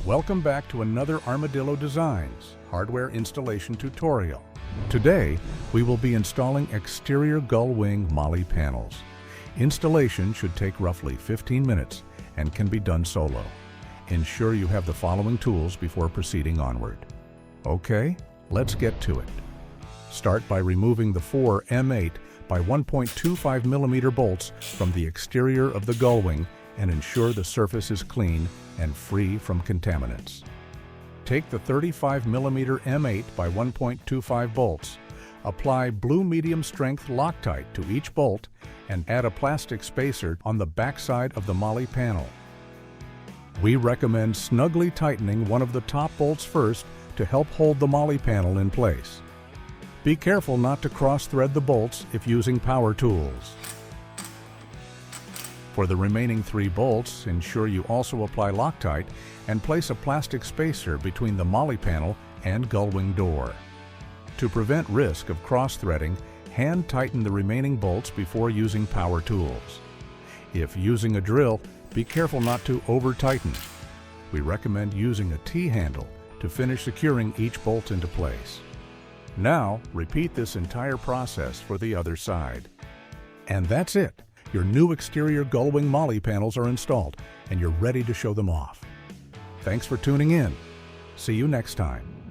Welcome back to another Armadillo Designs hardware installation tutorial. Today, we will be installing exterior Gullwing Molle panels. Installation should take roughly 15 minutes and can be done solo. Ensure you have the following tools before proceeding onward. Okay, let's get to it. Start by removing the four M8 by 1.25 millimeter bolts from the exterior of the Gullwing and ensure the surface is clean and free from contaminants. Take the 35 millimeter M8 by 1.25 bolts, apply blue medium strength Loctite to each bolt, and add a plastic spacer on the backside of the Molle panel. We recommend snugly tightening one of the top bolts first to help hold the Molle panel in place. Be careful not to cross-thread the bolts if using power tools. For the remaining three bolts, ensure you also apply Loctite and place a plastic spacer between the Molle panel and Gullwing door. To prevent risk of cross-threading, hand tighten the remaining bolts before using power tools. If using a drill, be careful not to over-tighten. We recommend using a T-handle to finish securing each bolt into place. Now, repeat this entire process for the other side. And that's it! Your new exterior Gullwing Molle panels are installed, and you're ready to show them off. Thanks for tuning in. See you next time.